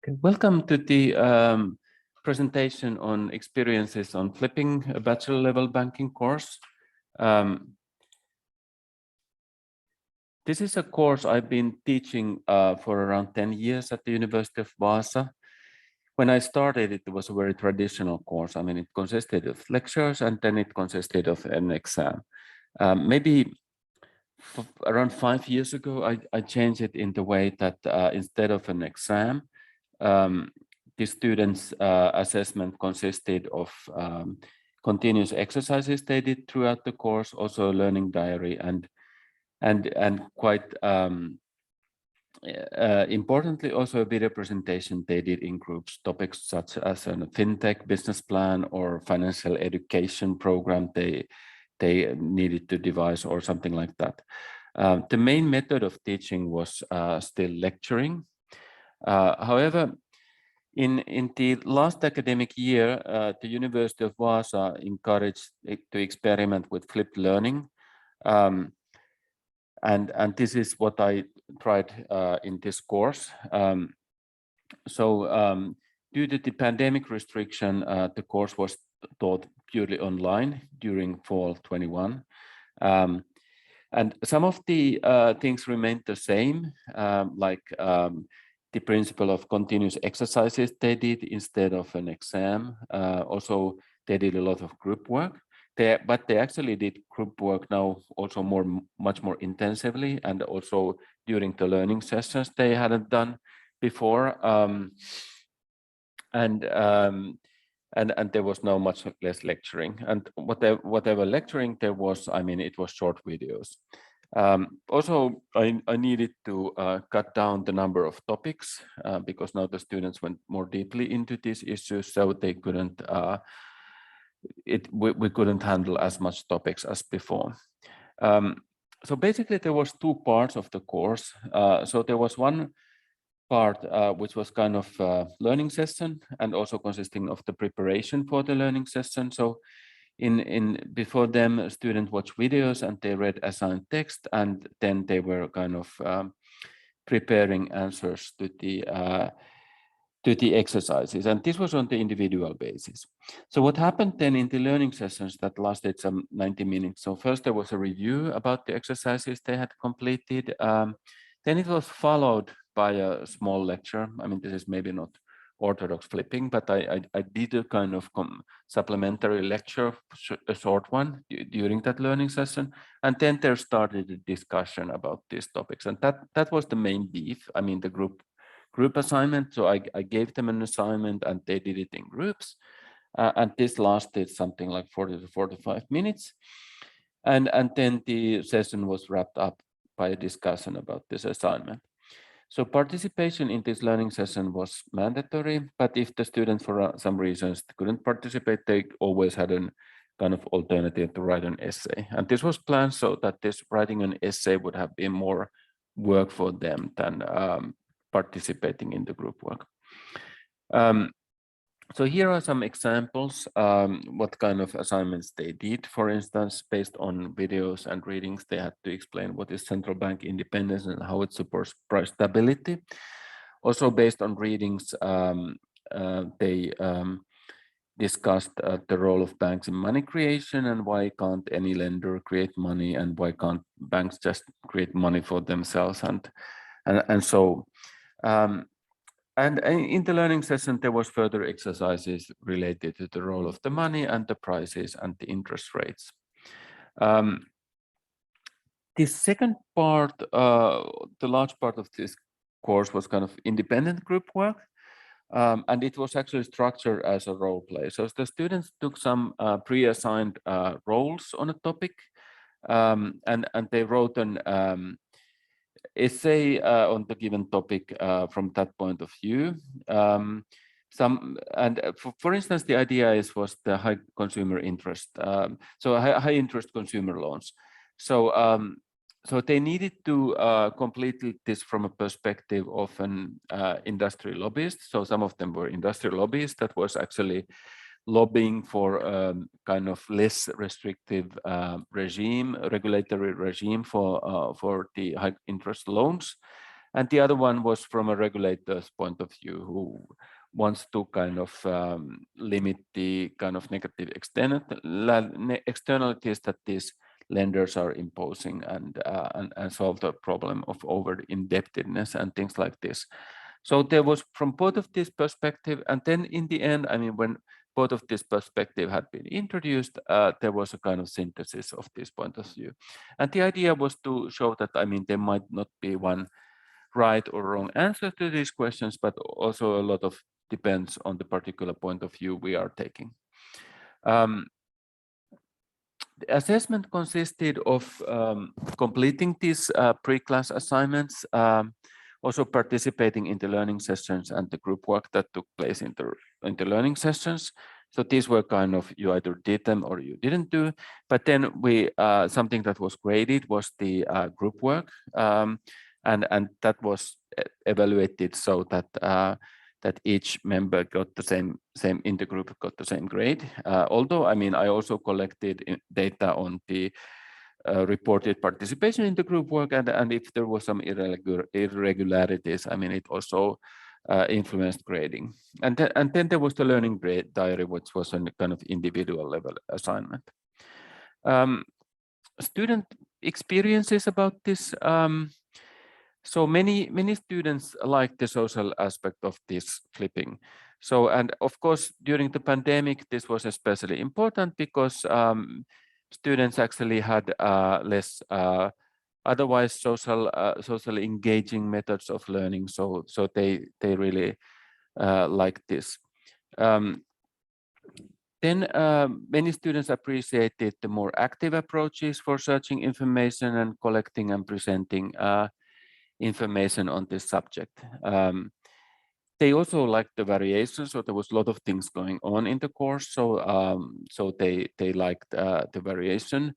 Okay, welcome to the presentation on experiences on flipping a bachelor level banking course. This is a course I've been teaching for around 10 years at the University of Vaasa. When I started, it was a very traditional course. I mean, it consisted of lectures and then it consisted of an exam. Maybe around 5 years ago, I changed it in the way that instead of an exam, the students' assessment consisted of continuous exercises they did throughout the course, also a learning diary, and quite importantly, also a video presentation they did in groups, topics such as a fintech business plan or financial education program they needed to devise or something like that. The main method of teaching was still lecturing. However, in the last academic year, the University of Vaasa encouraged to experiment with flipped learning. And this is what I tried in this course. Due to the pandemic restriction, the course was taught purely online during fall 21. And some of the things remained the same, like the principle of continuous exercises they did instead of an exam. Also, they did a lot of group work. But they actually did group work now also much more intensively, and also during the learning sessions they hadn't done before. And there was now much less lecturing, and whatever lecturing there was, I mean, it was short videos. Also, I needed to cut down the number of topics because now the students went more deeply into these issues, so they couldn't we couldn't handle as much topics as before. So basically there was two parts of the course. So there was one part which was kind of learning session and also consisting of the preparation for the learning session. So before them, students watched videos and they read assigned text, and then they were kind of preparing answers to the exercises, and this was on the individual basis. So what happened then in the learning sessions that lasted some 90 minutes? So first there was a review about the exercises they had completed. Then it was followed by a small lecture. I mean, this is maybe not orthodox flipping, but I did a kind of supplementary lecture, a short one, during that learning session. And then there started a discussion about these topics. And that was the main beef. I mean, the group assignment. So I gave them an assignment and they did it in groups. And this lasted something like 40 to 45 minutes. And then the session was wrapped up by a discussion about this assignment. So participation in this learning session was mandatory, but if the students for some reasons couldn't participate, they always had a kind of alternative to write an essay. And this was planned so that this writing an essay would have been more work for them than participating in the group work. So here are some examples, what kind of assignments they did. For instance, based on videos and readings, they had to explain what is central bank independence and how it supports price stability. Also based on readings, they discussed the role of banks in money creation and why can't any lender create money and why can't banks just create money for themselves and so. And in the learning session, there was further exercises related to the role of the money and the prices and the interest rates. The second part, the large part of this course was kind of independent group work. And it was actually structured as a role play. So the students took some pre-assigned roles on a topic, and they wrote an essay on the given topic from that point of view. For instance, the idea was the high consumer interest, so high interest consumer loans. So they needed to complete this from a perspective of an industry lobbyist. So some of them were industry lobbyists that was actually lobbying for kind of less restrictive regulatory regime for the high interest loans. And the other one was from a regulator's point of view, who wants to kind of limit the kind of negative externalities that these lenders are imposing, and solve the problem of over indebtedness and things like this. So there was from both of this perspective, and then in the end, I mean, when both of this perspective had been introduced, there was a kind of synthesis of this point of view. And the idea was to show that, I mean, there might not be one right or wrong answer to these questions, but also a lot of depends on the particular point of view we are taking. The assessment consisted of completing these pre-class assignments, also participating in the learning sessions and the group work that took place in the learning sessions. So these were kind of, you either did them or you didn't do. But then we something that was graded was the group work, and that was evaluated so that that each member got the same in the group got the same grade. Although, I mean, I also collected data on the reported participation in the group work, and if there was some irregularities, I mean, it also influenced grading. And then there was the learning diary, which was a kind of individual level assignment. Student experiences about this. So many students like the social aspect of this flipping. So, and of course, during the pandemic, this was especially important because students actually had less otherwise socially engaging methods of learning. So they really liked this. Then many students appreciated the more active approaches for searching information and collecting and presenting information on this subject. They also liked the variation, so there was a lot of things going on in the course. So so they liked the variation,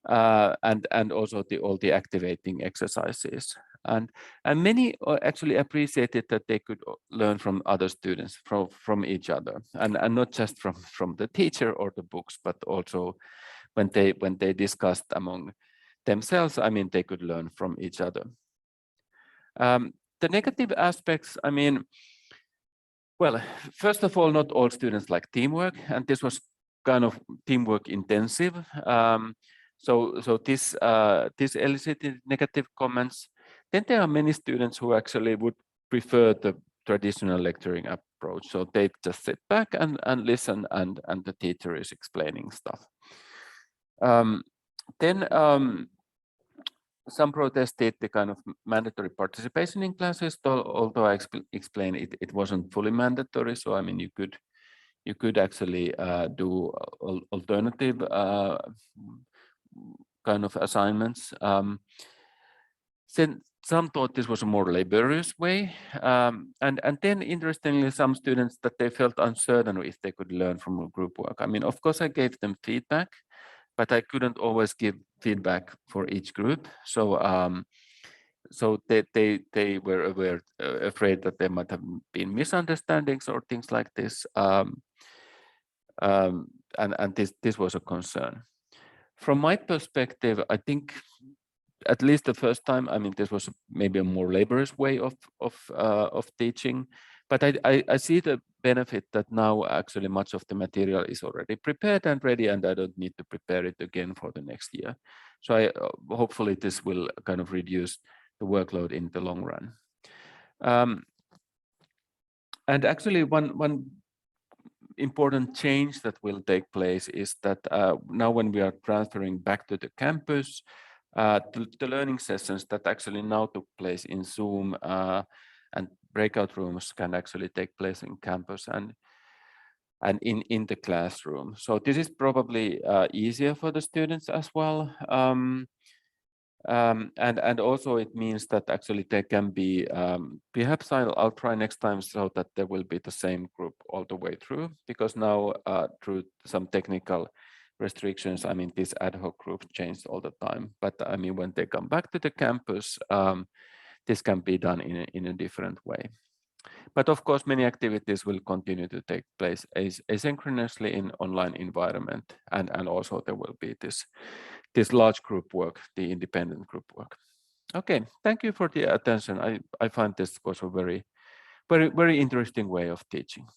and also all the activating exercises. And many actually appreciated that they could learn from other students, from each other, and not just from the teacher or the books, but also when they discussed among themselves. I mean, they could learn from each other. The negative aspects, I mean, well, first of all, not all students like teamwork, and this was kind of teamwork intensive. So this elicited negative comments. Then there are many students who actually would prefer the traditional lecturing approach. So they just sit back and listen, and the teacher is explaining stuff. Then some protested the kind of mandatory participation in classes, although I explained it wasn't fully mandatory. So I mean, you could actually do alternative kind of assignments. Some thought this was a more laborious way, and then interestingly, some students that they felt uncertain if they could learn from a group work. I mean, of course, I gave them feedback, but I couldn't always give feedback for each group. So so they were afraid that there might have been misunderstandings or things like this, and this was a concern. From my perspective, I think at least the first time, I mean, this was maybe a more laborious way of teaching, but I see the benefit that now actually much of the material is already prepared and ready, and I don't need to prepare it again for the next year. So hopefully this will kind of reduce the workload in the long run. And actually one important change that will take place is that now when we are transferring back to the campus, the learning sessions that actually now took place in Zoom and breakout rooms can actually take place in campus and in the classroom. So this is probably easier for the students as well. And also it means that actually there can be, perhaps I'll try next time so that there will be the same group all the way through, because now through some technical restrictions, I mean, these ad hoc groups change all the time. But I mean, when they come back to the campus, this can be done in a different way. But of course, many activities will continue to take place asynchronously in online environment, and also there will be this large group work, the independent group work. Okay, thank you for the attention. I find this was a very interesting way of teaching.